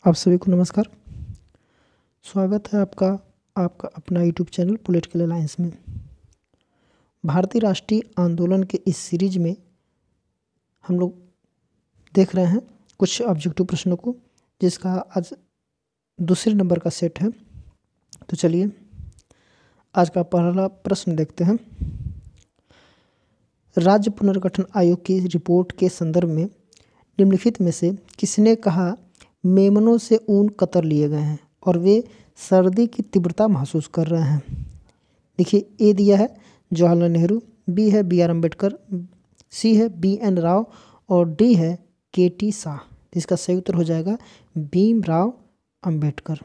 आप सभी को नमस्कार। स्वागत है आपका आपका अपना यूट्यूब चैनल पॉलिटिकल अलायंस में। भारतीय राष्ट्रीय आंदोलन के इस सीरीज में हम लोग देख रहे हैं कुछ ऑब्जेक्टिव प्रश्नों को, जिसका आज दूसरे नंबर का सेट है। तो चलिए आज का पहला प्रश्न देखते हैं। राज्य पुनर्गठन आयोग की रिपोर्ट के संदर्भ में निम्नलिखित में से किसने कहा मेमनों से ऊन कतर लिए गए हैं और वे सर्दी की तीव्रता महसूस कर रहे हैं? देखिए, ए दिया है जवाहरलाल नेहरू, बी है बी आर अम्बेडकर, सी है बी एन राव और डी है के टी शाह। इसका सही उत्तर हो जाएगा भीमराव अम्बेडकर।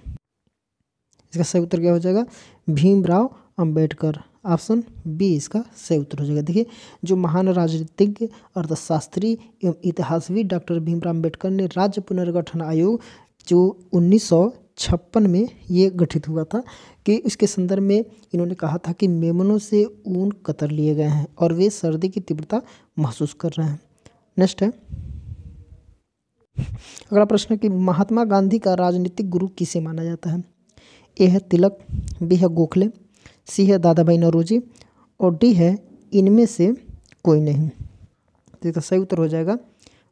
इसका सही उत्तर क्या हो जाएगा? भीमराव अम्बेडकर। ऑप्शन बी इसका सही उत्तर हो जाएगा। देखिए, जो महान राजनीतिज्ञ, अर्थशास्त्री एवं इतिहासविद डॉक्टर भीमराव अम्बेडकर ने राज्य पुनर्गठन आयोग जो 1956 में ये गठित हुआ था कि इसके संदर्भ में इन्होंने कहा था कि मेमनों से ऊन कतर लिए गए हैं और वे सर्दी की तीव्रता महसूस कर रहे हैं। नेक्स्ट है अगला प्रश्न कि महात्मा गांधी का राजनीतिक गुरु किसे माना जाता है? ए है तिलक, बी है गोखले, सी है दादा भाई नौरोजी और डी है इनमें से कोई नहीं। तो इसका सही उत्तर हो जाएगा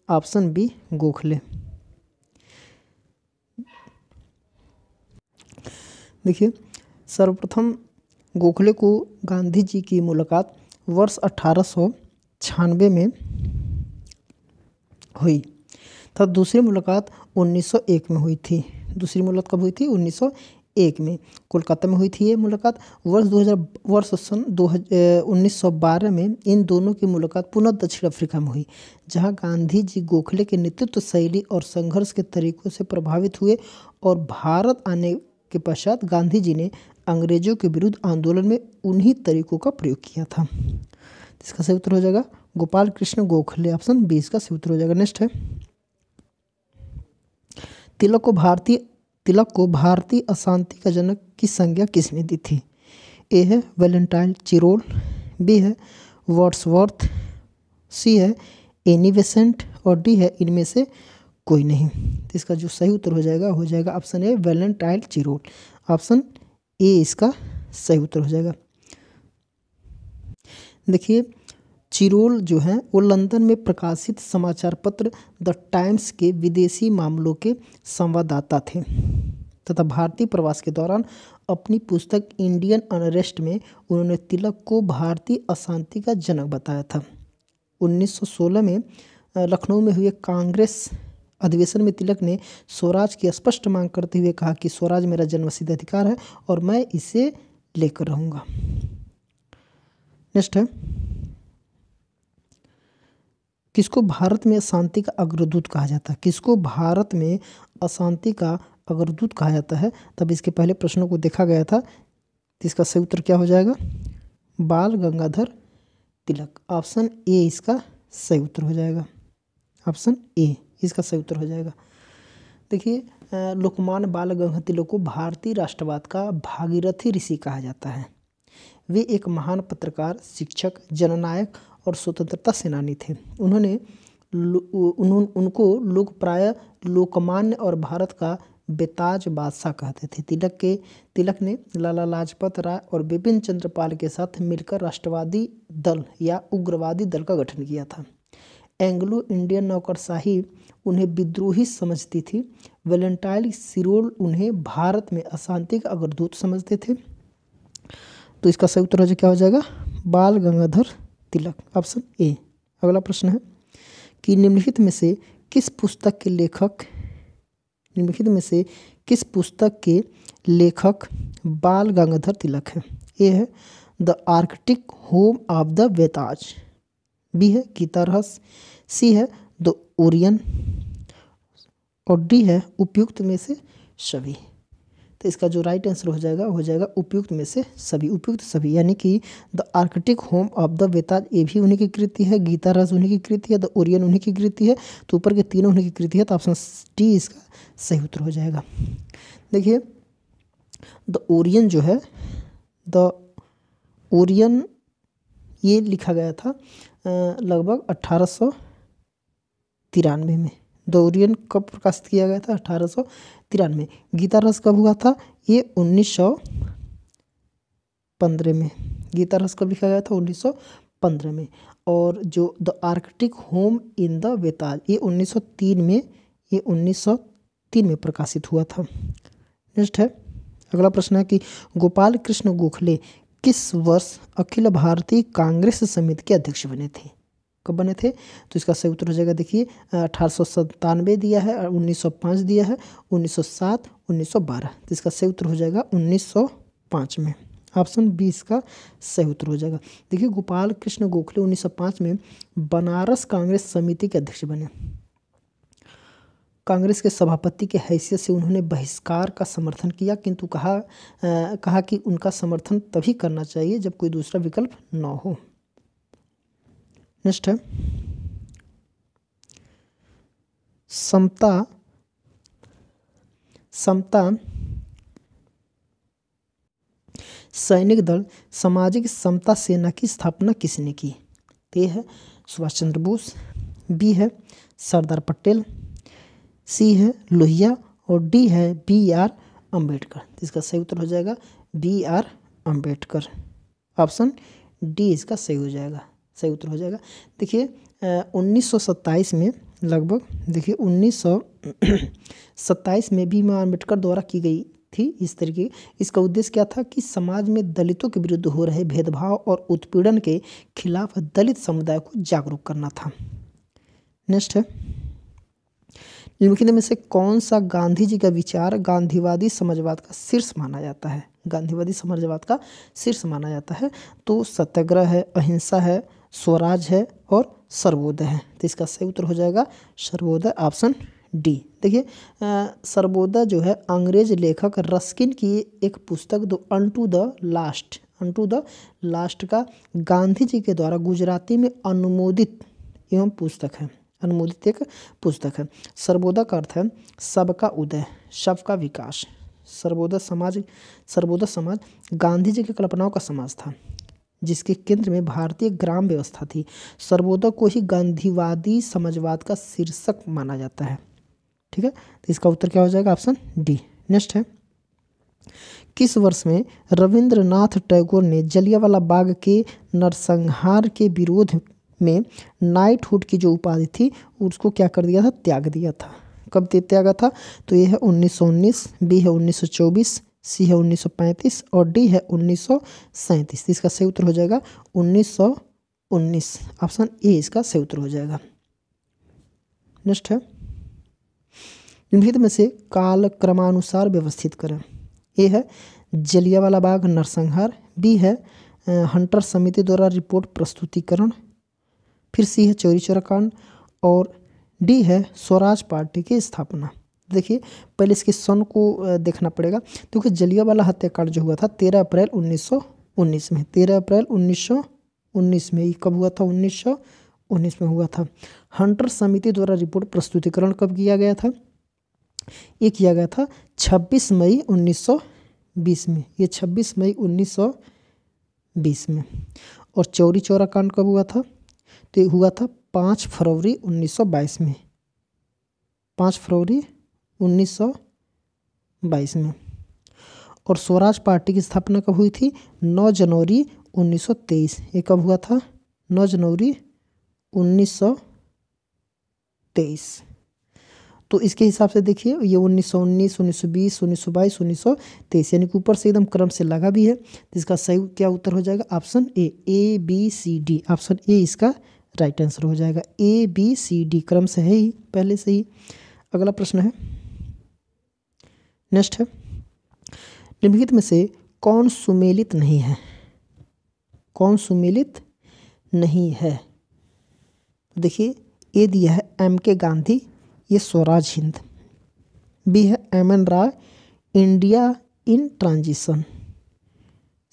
ऑप्शन बी गोखले। देखिए, सर्वप्रथम गोखले को गांधी जी की मुलाकात वर्ष 1896 में हुई तथा दूसरी मुलाकात 1901 में हुई थी। दूसरी मुलाकात कब हुई थी? 1901 में कोलकाता में हुई थी ये मुलाकात। सन 1912 में इन दोनों की मुलाकात पुनः दक्षिण अफ्रीका में हुई, जहां गांधी जी गोखले के नेतृत्व शैली और संघर्ष के तरीकों से प्रभावित हुए और भारत आने के पश्चात गांधी जी ने अंग्रेजों के विरुद्ध आंदोलन में उन्हीं तरीकों का प्रयोग किया था। इसका सही उत्तर हो जाएगा गोपाल कृष्ण गोखले। ऑप्शन बी इसका सही उत्तर हो जाएगा। नेक्स्ट है तिलक को भारतीय अशांति का जनक की संज्ञा किसने दी थी? ए है वैलेंटाइन चिरोल, बी है वर्ड्सवर्थ, सी है एनी बेसेंट और डी है इनमें से कोई नहीं। तो इसका जो सही उत्तर हो जाएगा option A Valentine Chirol. Option A इसका सही उत्तर हो जाएगा। देखिए, चिरोल जो है वो लंदन में प्रकाशित समाचार पत्र द टाइम्स के विदेशी मामलों के संवाददाता थे तथा भारतीय प्रवास के दौरान अपनी पुस्तक इंडियन अनरेस्ट में उन्होंने तिलक को भारतीय अशांति का जनक बताया था। 1916 में लखनऊ में हुए कांग्रेस अधिवेशन में तिलक ने स्वराज की स्पष्ट मांग करते हुए कहा कि स्वराज मेरा जन्मसिद्ध अधिकार है और मैं इसे लेकर रहूँगा। नेक्स्ट है किसको भारत में अशांति का अग्रदूत कहा जाता है? किसको भारत में अशांति का अग्रदूत कहा जाता है? तब इसके पहले प्रश्नों को देखा गया था। तो इसका सही उत्तर क्या हो जाएगा? बाल गंगाधर तिलक। ऑप्शन ए इसका सही उत्तर हो जाएगा। ऑप्शन ए इसका सही उत्तर हो जाएगा। देखिए, लोकमान्य बाल गंगाधर तिलक को भारतीय राष्ट्रवाद का भागीरथी ऋषि कहा जाता है। वे एक महान पत्रकार, शिक्षक, जननायक और स्वतंत्रता सेनानी थे। उनको लोग प्रायः लोकमान्य और भारत का बेताज बादशाह कहते थे। तिलक ने लाला लाजपत राय और बिपिन चंद्र पाल के साथ मिलकर राष्ट्रवादी दल या उग्रवादी दल का गठन किया था। एंग्लो इंडियन नौकरशाही उन्हें विद्रोही समझती थी। वैलेंटाइन चिरोल उन्हें भारत में अशांति का अग्रदूत समझते थे। तो इसका सही उत्तर क्या हो जाएगा? बाल गंगाधर तिलक। Option A. अगला प्रश्न है कि निम्नलिखित में से किस पुस्तक के लेखक बाल गंगाधर तिलक है? ए है the Arctic home of the Vedas, B है गीता रहस्य, सी है द ओरियन और डी है उपयुक्त में से सभी। तो इसका जो राइट आंसर हो जाएगा उपयुक्त में से सभी। उपयुक्त सभी यानी कि the Arctic home of the Vedas ये भी उन्हीं की कृति है, गीता रहस्य उन्हीं की कृति है, द ओरियन उन्हीं की कृति है। तो ऊपर के तीनों उन्हीं की कृति है। तो ऑप्शन डी इसका सही उत्तर हो जाएगा। देखिए, द ओरियन जो है, द ओरियन ये लिखा गया था लगभग 1893 में। डोरियन कब प्रकाशित किया गया था? 1893। गीता रस कब हुआ था? ये 1915 में। गीता रस कब लिखा गया था? 1915 में। और जो the Arctic home in the बेताल, ये 1903 में, ये 1903 में प्रकाशित हुआ था। नेक्स्ट है, अगला प्रश्न है कि गोपाल कृष्ण गोखले किस वर्ष अखिल भारतीय कांग्रेस समिति के अध्यक्ष बने थे? कब बने थे? तो इसका सही उत्तर हो जाएगा, देखिए 1897 दिया है, 1905 दिया है, 1907, 1912। तो इसका सही उत्तर हो जाएगा 1905 में। ऑप्शन बी इसका सही उत्तर हो जाएगा। देखिए गोपाल कृष्ण गोखले 1905 में बनारस कांग्रेस समिति के अध्यक्ष बने। कांग्रेस के सभापति के हैसियत से उन्होंने बहिष्कार का समर्थन किया, किंतु कहा कि उनका समर्थन तभी करना चाहिए जब कोई दूसरा विकल्प न हो। नेक्स्ट है, समता सैनिक दल सामाजिक समता सेना की स्थापना किसने की? तो है सुभाष चंद्र बोस, बी है सरदार पटेल, सी है लोहिया और डी है BR अम्बेडकर। इसका सही उत्तर हो जाएगा BR अम्बेडकर। ऑप्शन डी इसका सही हो जाएगा, सही उत्तर हो जाएगा। देखिए 1927 में लगभग, देखिए 1927 में भीम अम्बेडकर द्वारा की गई थी इस तरीके। इसका उद्देश्य क्या था कि समाज में दलितों के विरुद्ध हो रहे भेदभाव और उत्पीड़न के खिलाफ दलित समुदाय को जागरूक करना था। नेक्स्ट है, निम्नलिखित में से कौन सा गांधी जी का विचार गांधीवादी समाजवाद का शीर्ष माना जाता है? गांधीवादी समाजवाद का शीर्ष माना जाता है तो सत्याग्रह है, अहिंसा है, स्वराज है और सर्वोदय है। तो इसका सही उत्तर हो जाएगा सर्वोदय, ऑप्शन डी। देखिए सर्वोदय जो है अंग्रेज लेखक रस्किन की एक पुस्तक द अनटू द लास्ट का गांधी जी के द्वारा गुजराती में अनुमोदित एवं पुस्तक है, अनुमोदित एक पुस्तक है। सर्वोदय का अर्थ है सबका उदय, सबका विकास। सर्वोदय समाज गांधी जी की कल्पनाओं का समाज था जिसके केंद्र में भारतीय ग्राम व्यवस्था थी। सर्वोदय को ही गांधीवादी समाजवाद का शीर्षक माना जाता है। ठीक है, तो इसका उत्तर क्या हो जाएगा? Option D. नेक्स्ट है, किस वर्ष में रविंद्रनाथ टैगोर ने जलियांवाला बाग के नरसंहार के विरोध में नाइटहुड की जो उपाधि थी उसको क्या कर दिया था? त्याग दिया था। कब त्यागा था? तो ये है 1919, बी है 1924, सी है 1935 और डी है 1937। इसका सही उत्तर हो जाएगा 1919। ऑप्शन ए इसका सही उत्तर हो जाएगा। नेक्स्ट है, निम्नलिखित में से काल क्रमानुसार व्यवस्थित करें। ए है जलियांवाला बाग नरसंहार, बी है हंटर समिति द्वारा रिपोर्ट प्रस्तुतिकरण, फिर सी है चौरी चौरा कांड और डी है स्वराज पार्टी की स्थापना। देखिए पहले इसके सन को देखना पड़ेगा क्योंकि जलियांवाला हत्याकांड जो हुआ था 13 अप्रैल 1919 में, 13 अप्रैल 1919 में। कब हुआ था? 1919 में हुआ था। हंटर समिति द्वारा रिपोर्ट प्रस्तुतिकरण कब किया गया था? ये किया गया था 26 मई 1920 में, ये 26 मई 1920 में। और चौरी चौरा कांड कब हुआ था? तो ये हुआ था 5 फरवरी 1922 में, 5 फरवरी 1922 में। और स्वराज पार्टी की स्थापना कब हुई थी? 9 जनवरी 1923। ये कब हुआ था? 9 जनवरी 1923। तो इसके हिसाब से देखिए ये 1919, 1920, 1922, 1923 यानी कि ऊपर से एकदम क्रम से लगा भी है। तो इसका सही क्या उत्तर हो जाएगा? Option A B C D. Option A इसका राइट आंसर हो जाएगा। ए बी सी डी क्रम से है ही पहले से ही। अगला प्रश्न है, नेक्स्ट है, निम्नलिखित में से कौन सुमेलित नहीं है? कौन सुमेलित नहीं है? देखिए ए दिया है MK गांधी, ये स्वराज हिंद, बी है MN Roy, India in transition,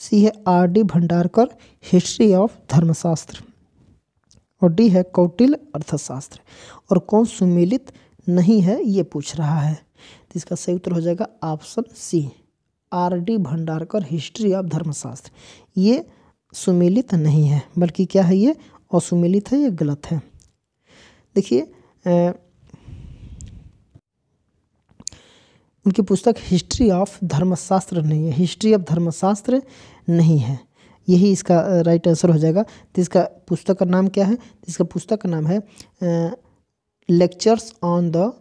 C है RD भंडारकर, हिस्ट्री ऑफ धर्मशास्त्र और डी है कौटिल्य अर्थशास्त्र। और कौन सुमेलित नहीं है ये पूछ रहा है, तो इसका सही उत्तर हो जाएगा option C, RD Bhandarkar, history of Dharmashastra. ये सुमेलित नहीं है बल्कि क्या है? ये असुमेलित है, ये गलत है। देखिए उनकी पुस्तक हिस्ट्री ऑफ धर्मशास्त्र नहीं है, हिस्ट्री ऑफ धर्मशास्त्र नहीं है, यही इसका राइट आंसर हो जाएगा। तो इसका पुस्तक का नाम क्या है? तो इसका पुस्तक का नाम है lectures on the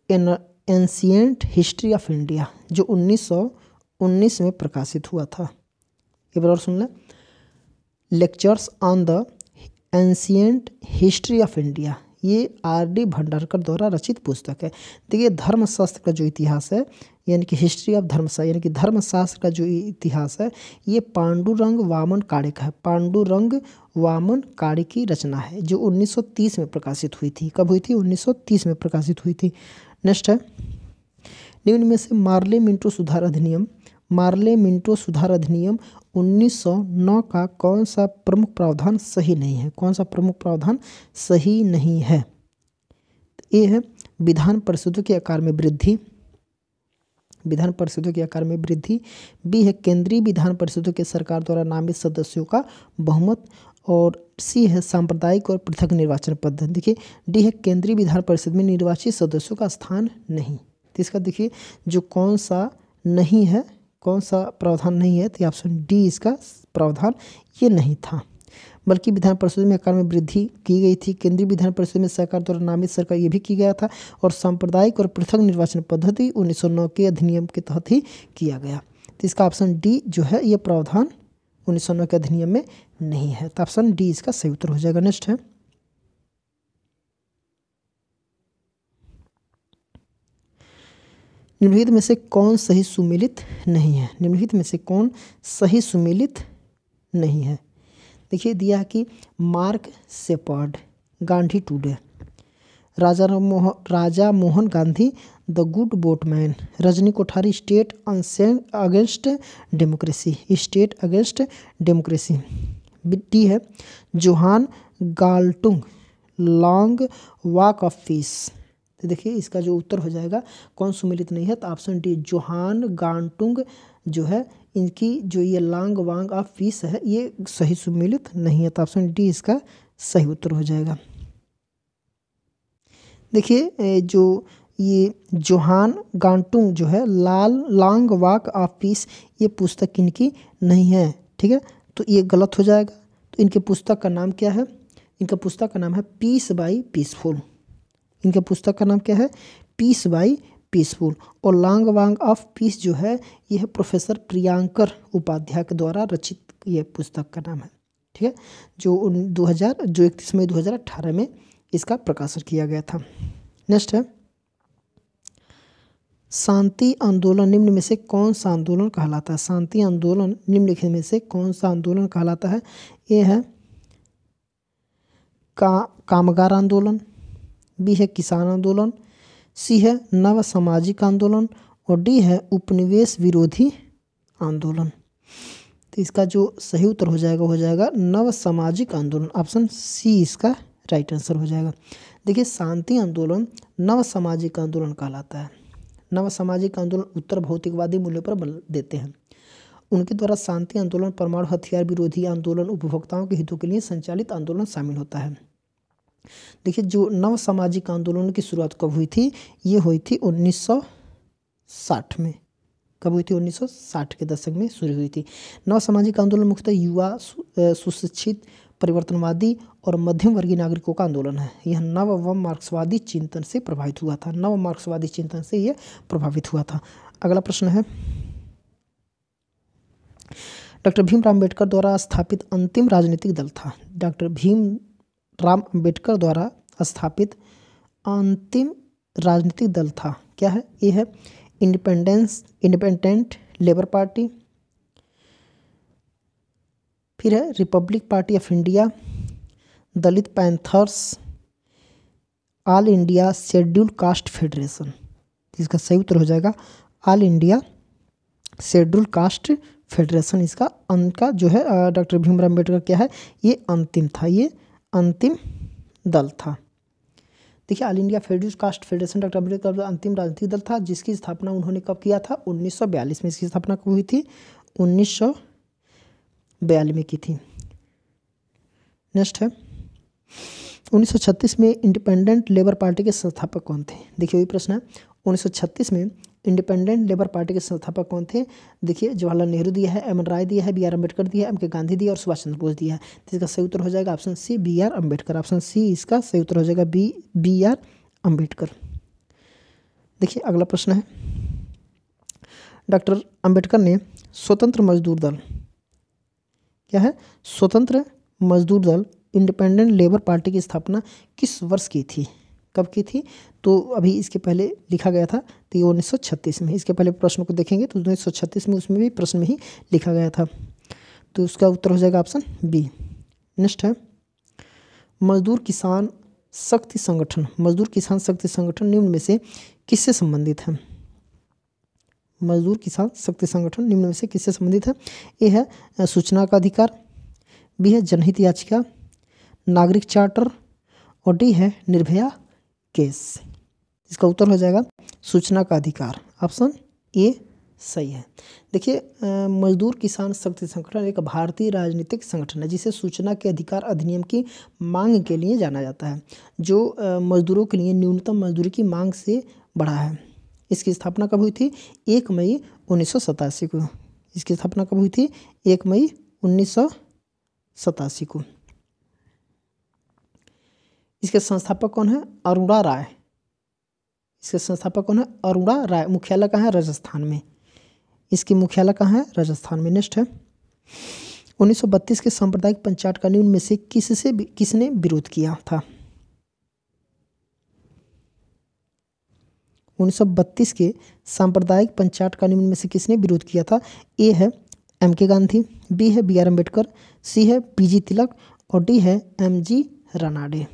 ancient history of India, जो 1919 में प्रकाशित हुआ था। एक बार और सुन लें, lectures on the ancient history of India, ये R.D. भंडारकर द्वारा रचित पुस्तक है। देखिए धर्मशास्त्र का जो इतिहास है, यानी कि हिस्ट्री ऑफ धर्मशास्त्र, यानी कि धर्मशास्त्र का जो इतिहास है, ये पांडुरंग वामन काड़े का है। पांडुरंग वामन काड़े की रचना है, जो 1930 में प्रकाशित हुई थी। कब हुई थी? 1930 में प्रकाशित हुई थी। नेक्स्ट है, निम्न में से मार्ले मिंटो सुधार अधिनियम, मार्ले मिंटो सुधार अधिनियम 1909 का कौन सा प्रमुख प्रावधान सही नहीं है? कौन सा प्रमुख प्रावधान सही नहीं है? ए है विधान परिषदों के आकार में वृद्धि, विधान परिषदों के आकार में वृद्धि। बी है केंद्रीय विधान परिषदों के सरकार द्वारा नामित सदस्यों का बहुमत। और सी है सांप्रदायिक और पृथक निर्वाचन पद्धति। देखिए डी है केंद्रीय विधान परिषद में निर्वाचित सदस्यों का स्थान नहीं। तो इसका देखिए जो कौन सा नहीं है, कौन सा प्रावधान नहीं है, तो ऑप्शन डी इसका प्रावधान ये नहीं था। बल्कि विधान परिषद में आकार में वृद्धि की गई थी, केंद्रीय विधान परिषद में सरकार द्वारा नामित सरकार ये भी की गया था, और सांप्रदायिक और पृथक निर्वाचन पद्धति 1909 के अधिनियम के तहत ही किया गया। तो इसका ऑप्शन डी जो है ये प्रावधान 1909 के अधिनियम में नहीं है। तो ऑप्शन डी इसका सही उत्तर हो जाएगा। नेक्स्ट है, निम्नलिखित में से कौन सही सुमेलित नहीं है? निम्नलिखित में से कौन सही सुमेलित नहीं है? देखिए दिया है कि Mark Shepard, Gandhi today, Raja Mohan Gandhi, the good boatman, Rajni Kothari, state against democracy, state against democracy. D है Johan Galtung, long walk of peace. तो देखिए इसका जो उत्तर हो जाएगा कौन सुमेलित नहीं है, तो ऑप्शन डी जोहान गाल्टुंग जो है, इनकी जो ये लॉन्ग वॉक ऑफ पीस है ये सही सुमेलित नहीं है। तो ऑप्शन डी इसका सही उत्तर हो जाएगा। देखिए जो ये जोहान गाल्टुंग जो है लॉन्ग वॉक ऑफ पीस, ये पुस्तक इनकी नहीं है, ठीक है, तो ये गलत हो जाएगा। तो इनके पुस्तक का नाम क्या है? इनका पुस्तक का नाम है पीस बाय पीसफुल। इनके पुस्तक का नाम क्या है? Peace by peaceful. और लॉन्ग वॉक ऑफ पीस जो है यह है प्रोफेसर प्रियंकर उपाध्याय के द्वारा रचित ये पुस्तक का नाम है, ठीक है, जो 31 मई 2018 में इसका प्रकाशन किया गया था। नेक्स्ट है, शांति आंदोलन निम्न में से कौन सा आंदोलन कहलाता है? शांति आंदोलन निम्नलिखित में से कौन सा आंदोलन कहलाता है? ए है कामगार आंदोलन, बी है किसान आंदोलन, सी है नव सामाजिक आंदोलन, और डी है उपनिवेश विरोधी आंदोलन। तो इसका जो सही उत्तर हो जाएगा नव सामाजिक आंदोलन। ऑप्शन सी इसका राइट आंसर हो जाएगा। देखिए शांति आंदोलन नव सामाजिक आंदोलन कहलाता है। नव सामाजिक आंदोलन उत्तर भौतिकवादी मूल्यों पर बल देते हैं। उनके द्वारा शांति आंदोलन, परमाणु हथियार विरोधी आंदोलन, उपभोक्ताओं के हितों के लिए संचालित आंदोलन शामिल होता है। देखिए जो नव सामाजिक आंदोलन की शुरुआत कब हुई थी? ये हुई थी 1960 में। कब हुई थी? 1960 के दशक में शुरू हुई थी। नव सामाजिक आंदोलन मुख्यतः युवा, सुशिक्षित, परिवर्तनवादी और मध्यम वर्गीय नागरिकों का आंदोलन है। यह नव व मार्क्सवादी चिंतन से प्रभावित हुआ था। नव मार्क्सवादी चिंतन से यह प्रभावित हुआ था। अगला प्रश्न है, डॉक्टर भीमराव अम्बेडकर द्वारा स्थापित अंतिम राजनीतिक दल था। डॉक्टर भीमराव अम्बेडकर द्वारा स्थापित अंतिम राजनीतिक दल था, क्या है? ये है इंडिपेंडेंट लेबर पार्टी, फिर है Republic party of India, Dalit panthers, all India schedule caste federation. इसका सही उत्तर हो जाएगा all India schedule caste federation. इसका उनका जो है डॉक्टर भीमराव अम्बेडकर क्या है? ये अंतिम था, ये अंतिम दल था। देखिए all India schedule caste federation doctor Ambedkar का अंतिम राजनीतिक दल था, जिसकी स्थापना उन्होंने कब किया था? 1942 में। इसकी स्थापना कब हुई थी? 1942 में की थी। नेक्स्ट है, 1936 में इंडिपेंडेंट लेबर पार्टी के संस्थापक कौन थे? देखिए वही प्रश्न है। 1936 में इंडिपेंडेंट लेबर पार्टी के संस्थापक कौन थे? देखिए जवाहरलाल नेहरू दिया है, एम.एन. राय दिया है, बी.आर. अम्बेडकर दिया है, एम.के. गांधी दिया और सुभाष चंद्र बोस दिया है। तो इसका सही उत्तर हो जाएगा option C, B R. Ambedkar. Option C इसका सही उत्तर हो जाएगा, बी.आर. अम्बेडकर। देखिए अगला प्रश्न है, डॉक्टर अम्बेडकर ने स्वतंत्र मजदूर दल, क्या है? स्वतंत्र मजदूर दल इंडिपेंडेंट लेबर पार्टी की स्थापना किस वर्ष की थी? कब की थी? तो अभी इसके पहले लिखा गया था, तो ये 1936 में। इसके पहले प्रश्न को देखेंगे तो 1936 में, उसमें भी प्रश्न में ही लिखा गया था। तो उसका उत्तर हो जाएगा ऑप्शन बी। नेक्स्ट है, मजदूर किसान शक्ति संगठन, मजदूर किसान शक्ति संगठन निम्न में से किससे संबंधित है? मजदूर किसान शक्ति संगठन निम्न में से किससे संबंधित है? ए है सूचना का अधिकार, बी है जनहित याचिका, नागरिक चार्टर और डी है निर्भया केस। इसका उत्तर हो जाएगा सूचना का अधिकार। ऑप्शन ए सही है। देखिए मजदूर किसान शक्ति संगठन एक भारतीय राजनीतिक संगठन है जिसे सूचना के अधिकार अधिनियम की मांग के लिए जाना जाता है, जो मजदूरों के लिए न्यूनतम मजदूरी की मांग से बढ़ा है। इसकी स्थापना कब हुई थी? 1 मई 1987 को। इसकी स्थापना कब हुई थी? 1 मई 1987 को। इसके संस्थापक कौन है? अरुणा राय। इसके संस्थापक कौन है? अरुणा राय। मुख्यालय कहाँ है? राजस्थान में। इसकी मुख्यालय कहाँ है? राजस्थान में। नेक्स्ट है, 1932 के सांप्रदायिक पंचायत का निम्न में से किसने विरोध किया था? 1932 के सांप्रदायिक पंचायत का निम्न में से किसने विरोध किया था? ए है एम.के. गांधी, बी है बी.आर. अम्बेडकर, सी है पी.जी. तिलक और डी है एम.जी. रानाडे।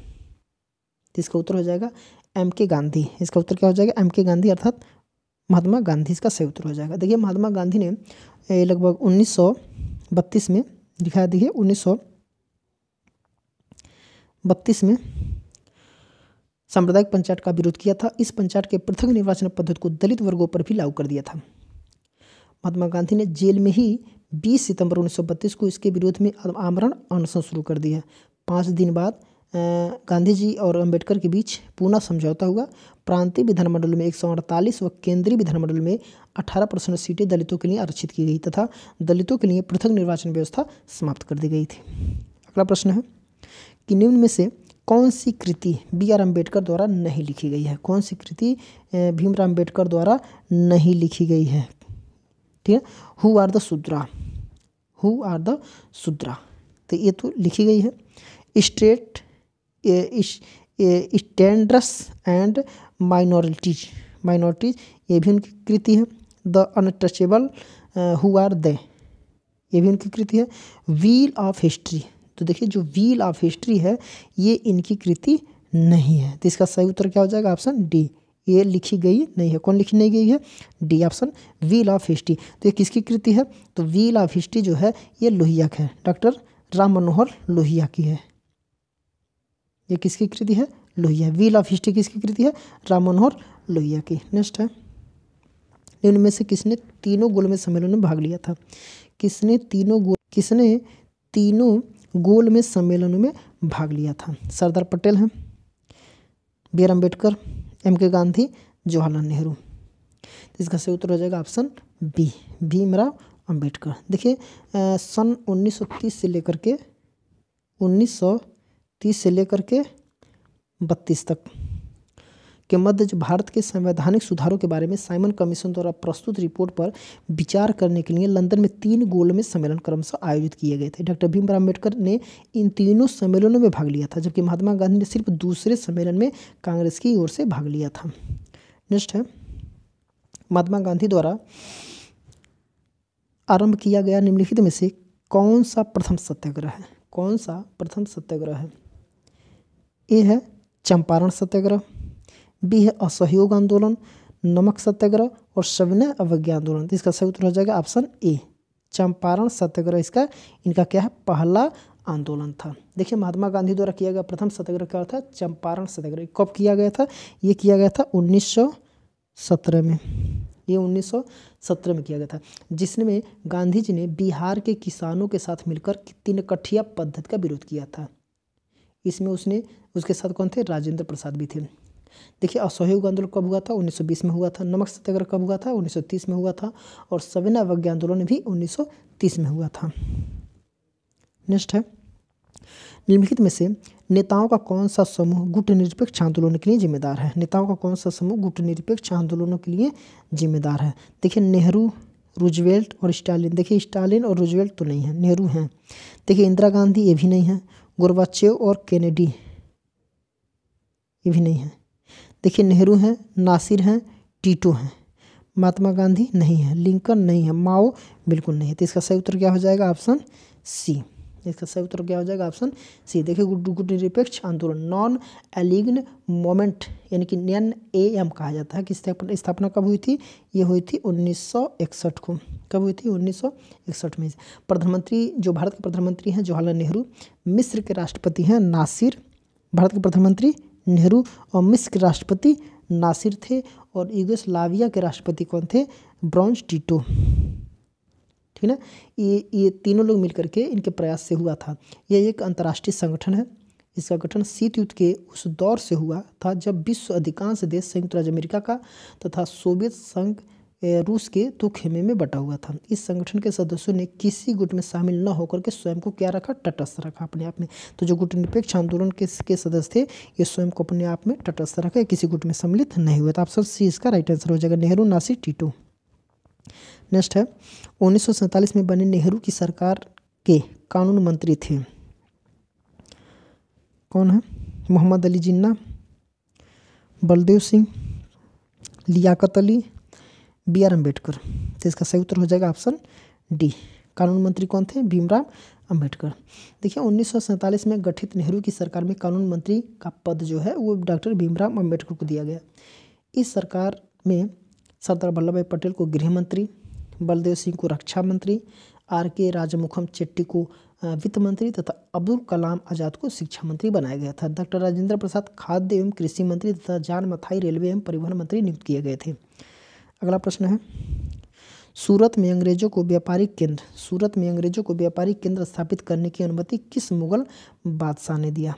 इसका उत्तर हो जाएगा एम.के. गांधी। इसका उत्तर क्या हो जाएगा? एम.के. गांधी अर्थात महात्मा गांधी इसका सही उत्तर हो जाएगा। देखिए महात्मा गांधी ने लगभग 1932 में लिखा है, देखिए 1932 में सांप्रदायिक पंचायत का विरोध किया था। इस पंचायत के पृथक निर्वाचन पद्धति को दलित वर्गों पर भी लागू कर दिया था। महात्मा गांधी ने जेल में ही 20 सितंबर 1932 को इसके विरोध में आमरण अनशन शुरू कर दिया। 5 दिन बाद गांधी जी और अंबेडकर के बीच पूना समझौता हुआ। प्रांतीय विधानमंडल में 148 व केंद्रीय विधानमंडल में 18% सीटें दलितों के लिए आरक्षित की गई तथा दलितों के लिए पृथक निर्वाचन व्यवस्था समाप्त कर दी गई थी। अगला प्रश्न है कि निम्न में से कौन सी कृति बी.आर. अम्बेडकर द्वारा नहीं लिखी गई है? कौन सी कृति भीमराव अम्बेडकर द्वारा नहीं लिखी गई है? ठीक है, who are the Shudra, who are the Shudra, तो ये तो लिखी गई है। स्टैंडर्ड्स एंड माइनॉरिटीज, ये भी उनकी कृति है। The untouchable, who are they, ये भी उनकी कृति है। व्हील ऑफ हिस्ट्री, तो देखिए जो व्हील ऑफ हिस्ट्री है ये इनकी कृति नहीं है। तो इसका सही उत्तर क्या हो जाएगा? ऑप्शन डी, ये लिखी गई नहीं है। कौन लिखी नहीं गई है? D option, wheel of history. तो ये किसकी कृति है? तो व्हील ऑफ हिस्ट्री जो है ये लोहिया का है, डॉक्टर राम मनोहर लोहिया की है। ये किसकी कृति है? लोहिया। व्हील ऑफ हिस्ट्री किसकी कृति है? राम मनोहर लोहिया की। नेक्स्ट है, निम्न में से किसने तीनों गोलमेज सम्मेलन में भाग लिया था? किसने तीनों गोलमेज सम्मेलनों में भाग लिया था? सरदार पटेल हैं, बी.आर. अम्बेडकर, एम.के. गांधी, जवाहरलाल नेहरू। इसका सही उत्तर हो जाएगा ऑप्शन बी, भीमराव अम्बेडकर। देखिए सन 1930 से लेकर के 32 तक के मध्य जो भारत के संवैधानिक सुधारों के बारे में साइमन कमीशन द्वारा प्रस्तुत रिपोर्ट पर विचार करने के लिए लंदन में 3 गोलमेज सम्मेलन क्रमशः आयोजित किए गए थे। डॉक्टर भीमराव अम्बेडकर ने इन तीनों सम्मेलनों में भाग लिया था, जबकि महात्मा गांधी ने सिर्फ दूसरे सम्मेलन में कांग्रेस की ओर से भाग लिया था। नेक्स्ट है, महात्मा गांधी द्वारा आरंभ किया गया निम्नलिखित में से कौन सा प्रथम सत्याग्रह है? कौन सा प्रथम सत्याग्रह है? ए है चंपारण सत्याग्रह, बी है असहयोग आंदोलन, नमक सत्याग्रह और सविनय अवज्ञा आंदोलन। तो इसका सही उत्तर हो जाएगा ऑप्शन ए, चंपारण सत्याग्रह इनका क्या है? पहला आंदोलन था। देखिए महात्मा गांधी द्वारा किया गया प्रथम सत्याग्रह क्या था? चंपारण सत्याग्रह। कब किया गया था? ये किया गया था 1917 में। ये 1917 में किया गया था, जिसमें गांधी जी ने बिहार के किसानों के साथ मिलकर 3 कठिया पद्धति का विरोध किया था। इसमें उसके साथ कौन थे? राजेंद्र प्रसाद भी थे। देखिए असहयोग आंदोलन कब हुआ था? 1920 में हुआ था। नमक सत्याग्रह कब हुआ था? 1930 में हुआ था। और सविनय अवज्ञा आंदोलन भी 1930 में हुआ था। नेक्स्ट है, निम्नलिखित में से नेताओं का कौन सा समूह गुटनिरपेक्ष आंदोलन के लिए जिम्मेदार है? नेताओं का कौन सा समूह गुटनिरपेक्ष आंदोलनों के लिए जिम्मेदार है? देखिए नेहरू, रूजवेल्ट और स्टालिन। देखिए स्टालिन और रूजवेल्ट तो नहीं है, नेहरू हैं। देखिए इंदिरा गांधी, ये भी नहीं है। गोर्बाचेव और केनेडी, ये भी नहीं है। देखिए नेहरू हैं, नासिर हैं, टीटो हैं। महात्मा गांधी नहीं है, लिंकन नहीं है, माओ बिल्कुल नहीं है। तो इसका सही उत्तर क्या हो जाएगा? Option C. इसका सही उत्तर क्या हो जाएगा? Option C. देखिए गुटनिरपेक्ष आंदोलन, नॉन एलिग्न मोमेंट, यानी कि NAM कहा जाता है, कि स्थापना कब हुई थी? ये हुई थी 1961 को। कब हुई थी? 1961 में। प्रधानमंत्री, जो भारत के प्रधानमंत्री हैं जवाहरलाल नेहरू, मिस्र के राष्ट्रपति हैं नासिर। भारत के प्रधानमंत्री नेहरू और मिस्र के राष्ट्रपति नासिर थे। और यूगोस्लाविया के राष्ट्रपति कौन थे? ब्रांज टीटो। ठीक है ना, ये तीनों लोग मिलकर के इनके प्रयास से हुआ था। यह एक अंतर्राष्ट्रीय संगठन है। इसका गठन शीत युद्ध के उस दौर से हुआ था जब विश्व अधिकांश देश संयुक्त राज्य अमेरिका का तथा सोवियत संघ रूस के 2 खेमे में बटा हुआ था। इस संगठन के सदस्यों ने किसी गुट में शामिल न होकर के स्वयं को क्या रखा? तटस्थ रखा अपने आप में। तो जो गुटनिरपेक्ष आंदोलन के सदस्य थे, ये स्वयं को अपने आप में तटस्थ रखा, किसी गुट में सम्मिलित नहीं हुए। तो ऑप्शन सी इसका राइट आंसर हो जाएगा, नेहरू, नासिर, टीटो। नेक्स्ट है, 1947 में बने नेहरू की सरकार के कानून मंत्री थे। कौन है? मोहम्मद अली जिन्ना, बलदेव सिंह, लियाकत अली, BR अम्बेडकर। तो इसका सही उत्तर हो जाएगा ऑप्शन डी। कानून मंत्री कौन थे? भीमराव अम्बेडकर। देखिए 1947 में गठित नेहरू की सरकार में कानून मंत्री का पद जो है वो डॉक्टर भीमराव अम्बेडकर को दिया गया। इस सरकार में सरदार वल्लभ भाई पटेल को गृह मंत्री, बलदेव सिंह को रक्षा मंत्री, RK राजमुखम चेट्टी को वित्त मंत्री तथा अब्दुल कलाम आज़ाद को शिक्षा मंत्री बनाया गया था। डॉक्टर राजेंद्र प्रसाद खाद्य एवं कृषि मंत्री तथा जॉन मथाई रेलवे एवं परिवहन मंत्री नियुक्त किए गए थे। अगला प्रश्न है, सूरत में अंग्रेजों को व्यापारिक केंद्र स्थापित करने की अनुमति किस मुगल बादशाह ने दिया?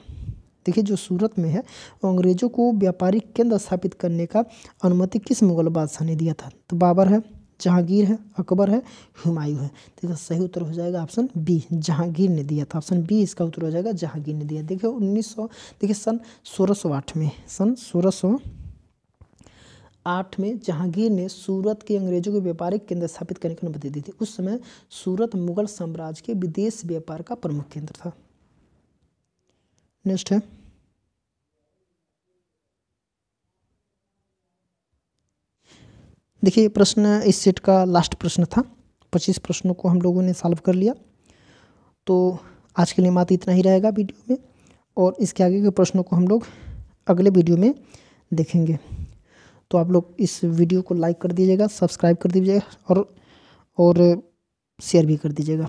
देखिए जो सूरत में है वो अंग्रेजों को व्यापारिक केंद्र स्थापित करने का अनुमति किस मुगल बादशाह ने दिया था? तो बाबर है, जहांगीर है, अकबर है, हुमायूं है। तो इसका सही उत्तर हो जाएगा ऑप्शन बी, जहांगीर ने दिया था। ऑप्शन बी इसका उत्तर हो जाएगा, जहांगीर ने दिया। देखिए सन 1608 में जहांगीर ने सूरत के अंग्रेजों को व्यापारिक केंद्र स्थापित करने की अनुमति दी थी। उस समय सूरत मुगल साम्राज्य के विदेश व्यापार का प्रमुख केंद्र था। नेक्स्ट है, देखिए प्रश्न इस सेट का लास्ट प्रश्न था। 25 प्रश्नों को हम लोगों ने सॉल्व कर लिया। तो आज के लिए मात्र इतना ही रहेगा वीडियो में, और इसके आगे के प्रश्नों को हम लोग अगले वीडियो में देखेंगे। तो आप लोग इस वीडियो को लाइक कर दीजिएगा, सब्सक्राइब कर दीजिएगा और शेयर भी कर दीजिएगा।